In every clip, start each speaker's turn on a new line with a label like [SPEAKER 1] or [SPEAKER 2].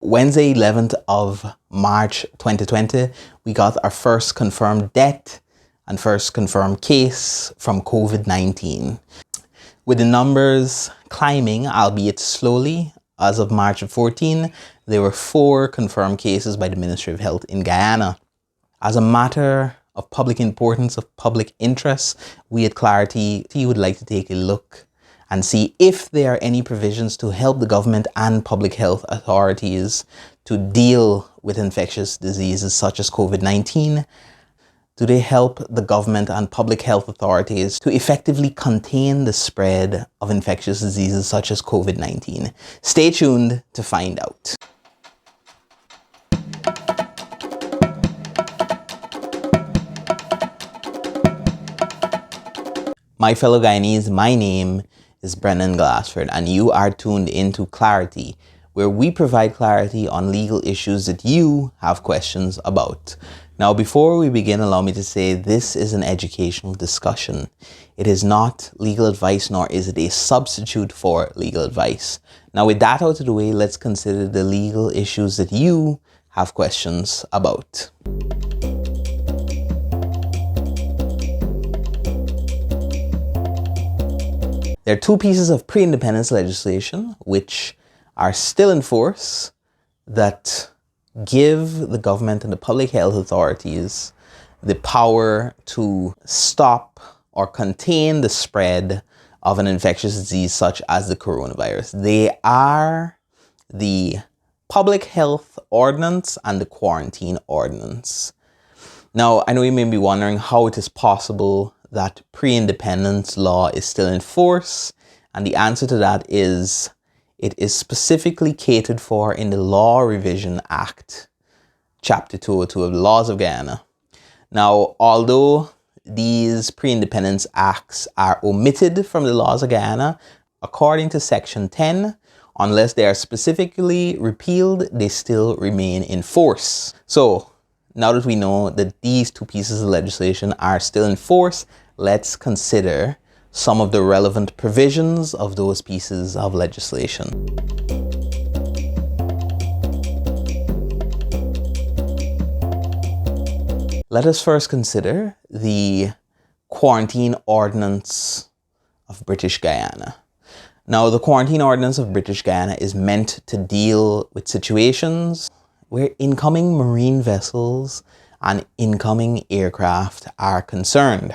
[SPEAKER 1] Wednesday, 11th of March 2020, we got our first confirmed death and first confirmed case from COVID-19. With the numbers climbing, albeit slowly, as of March 14, there were 4 confirmed cases by the Ministry of Health in Guyana. As a matter of public importance, of public interest, we at Clarity would like to take a look and see if there are any provisions to help the government and public health authorities to deal with infectious diseases such as COVID-19. Do they help the government and public health authorities to effectively contain the spread of infectious diseases such as COVID-19? Stay tuned to find out. My fellow Guyanese, my name is Brennan Glassford, and you are tuned into Clarity, where we provide clarity on legal issues that you have questions about. Now, before we begin, allow me to say this is an educational discussion. It is not legal advice, nor is it a substitute for legal advice. Now, with that out of the way, let's consider the legal issues that you have questions about. There are 2 pieces of pre-independence legislation which are still in force that give the government and the public health authorities the power to stop or contain the spread of an infectious disease such as the coronavirus. They are the Public Health Ordinance and the Quarantine Ordinance. Now, I know you may be wondering how it is possible that pre-independence law is still in force, and the answer to that is it is specifically catered for in the Law Revision Act, Chapter 202 of the Laws of Guyana. Now, although these pre-independence acts are omitted from the Laws of Guyana, according to Section 10, unless they are specifically repealed, they still remain in force. So, now that we know that these 2 pieces of legislation are still in force, let's consider some of the relevant provisions of those pieces of legislation. Let us first consider the Quarantine Ordinance of British Guyana. Now, the Quarantine Ordinance of British Guyana is meant to deal with situations where incoming marine vessels and incoming aircraft are concerned.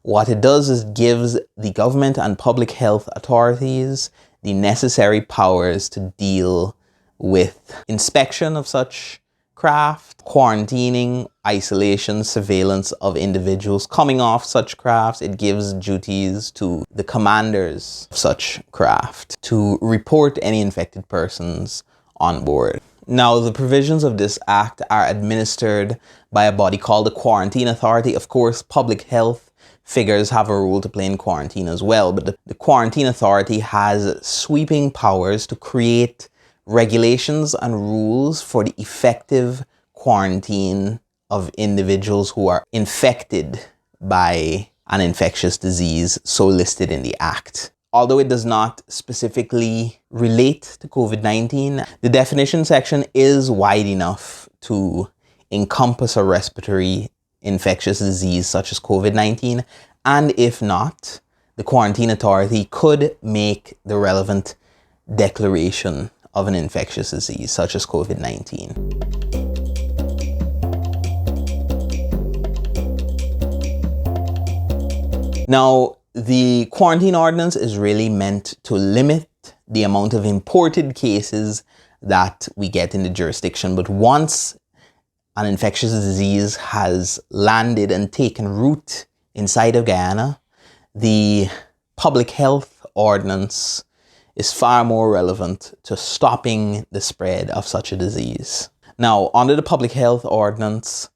[SPEAKER 1] What it does is gives the government and public health authorities the necessary powers to deal with inspection of such craft, quarantining, isolation, surveillance of individuals coming off such crafts. It gives duties to the commanders of such craft to report any infected persons on board. Now, the provisions of this act are administered by a body called the Quarantine Authority. Of course, public health figures have a role to play in quarantine as well, but the Quarantine Authority has sweeping powers to create regulations and rules for the effective quarantine of individuals who are infected by an infectious disease so listed in the Act. Although it does not specifically relate to COVID-19, the definition section is wide enough to encompass a respiratory infectious disease such as COVID-19, and if not, the Quarantine Authority could make the relevant declaration of an infectious disease such as COVID-19. Now, the Quarantine Ordinance is really meant to limit the amount of imported cases that we get in the jurisdiction. But once an infectious disease has landed and taken root inside of Guyana, the Public Health Ordinance is far more relevant to stopping the spread of such a disease. Now, under the Public Health Ordinance,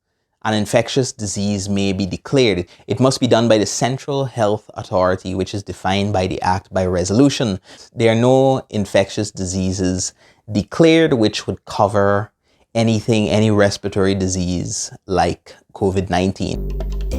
[SPEAKER 1] an infectious disease may be declared. It must be done by the Central Health Authority, which is defined by the Act by resolution. There are no infectious diseases declared which would cover anything, any respiratory disease like COVID-19.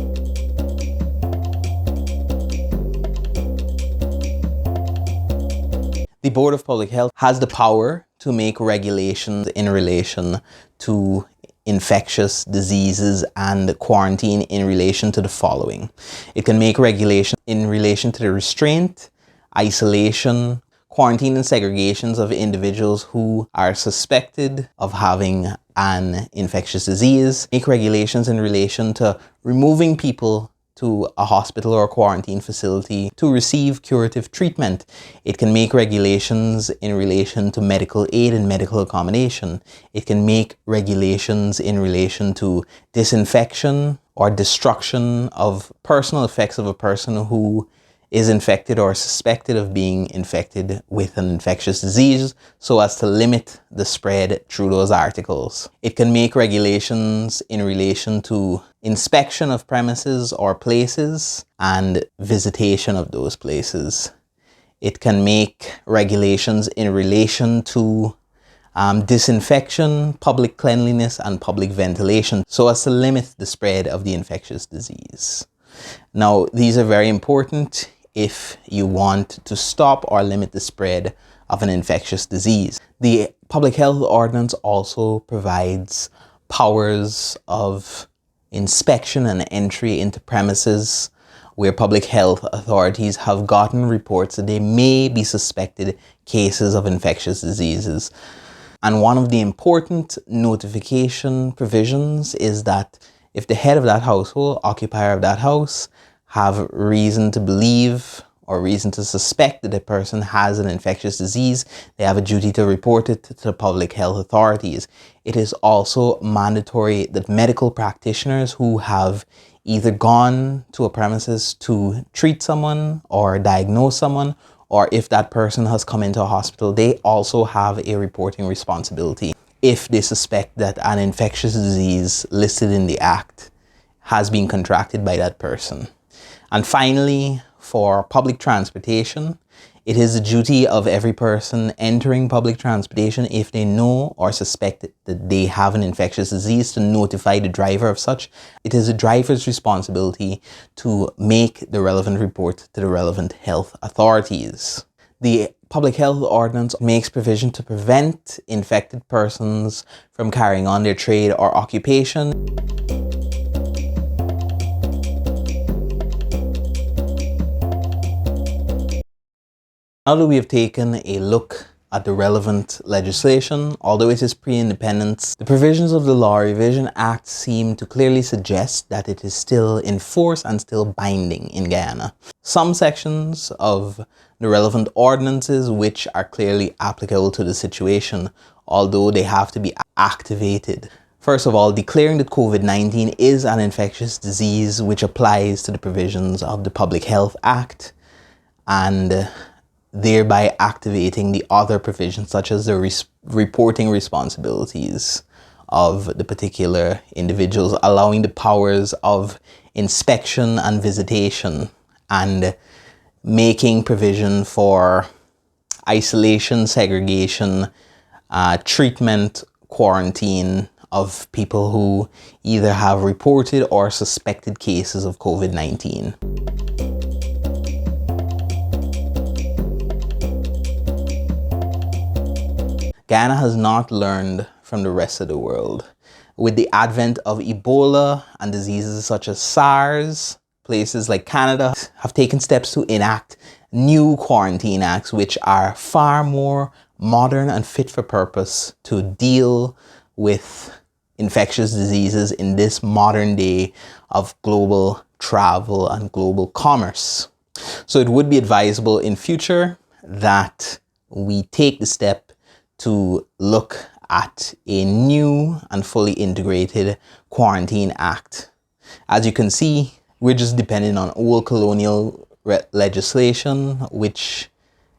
[SPEAKER 1] The Board of Public Health has the power to make regulations in relation to infectious diseases and quarantine in relation to the following. It can make regulations in relation to the restraint, isolation, quarantine and segregations of individuals who are suspected of having an infectious disease, make regulations in relation to removing people to a hospital or quarantine facility to receive curative treatment. It can make regulations in relation to medical aid and medical accommodation. It can make regulations in relation to disinfection or destruction of personal effects of a person who is infected or suspected of being infected with an infectious disease so as to limit the spread through those articles. It can make regulations in relation to inspection of premises or places and visitation of those places. It can make regulations in relation to disinfection, public cleanliness, and public ventilation so as to limit the spread of the infectious disease. Now, these are very important if you want to stop or limit the spread of an infectious disease. The Public Health Ordinance also provides powers of inspection and entry into premises where public health authorities have gotten reports that they may be suspected cases of infectious diseases. And one of the important notification provisions is that if the head of that household, occupier of that house, have reason to believe or reason to suspect that a person has an infectious disease, they have a duty to report it to the public health authorities. It is also mandatory that medical practitioners who have either gone to a premises to treat someone or diagnose someone, or if that person has come into a hospital, they also have a reporting responsibility if they suspect that an infectious disease listed in the Act has been contracted by that person. And finally, for public transportation, it is the duty of every person entering public transportation, if they know or suspect that they have an infectious disease, to notify the driver of such. It is the driver's responsibility to make the relevant report to the relevant health authorities. The Public Health Ordinance makes provision to prevent infected persons from carrying on their trade or occupation. Now that we have taken a look at the relevant legislation, although it is pre-independence, the provisions of the Law Revision Act seem to clearly suggest that it is still in force and still binding in Guyana. Some sections of the relevant ordinances which are clearly applicable to the situation, although they have to be activated. First of all, declaring that COVID-19 is an infectious disease, which applies to the provisions of the Public Health Act, and thereby activating the other provisions such as the reporting responsibilities of the particular individuals, allowing the powers of inspection and visitation, and making provision for isolation, segregation, treatment, quarantine of people who either have reported or suspected cases of COVID-19. Guyana has not learned from the rest of the world. With the advent of Ebola and diseases such as SARS, places like Canada have taken steps to enact new quarantine acts which are far more modern and fit for purpose to deal with infectious diseases in this modern day of global travel and global commerce. So it would be advisable in future that we take the step to look at a new and fully integrated quarantine act. As you can see, we're just depending on old colonial legislation, which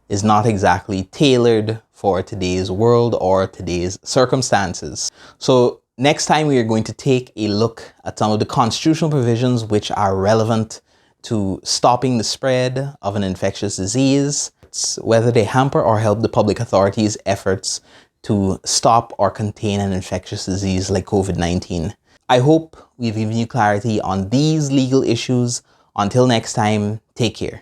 [SPEAKER 1] is not exactly tailored for today's world or today's circumstances. So next time we are going to take a look at some of the constitutional provisions which are relevant to stopping the spread of an infectious disease, whether they hamper or help the public authorities' efforts to stop or contain an infectious disease like COVID-19. I hope we've given you clarity on these legal issues. Until next time, take care.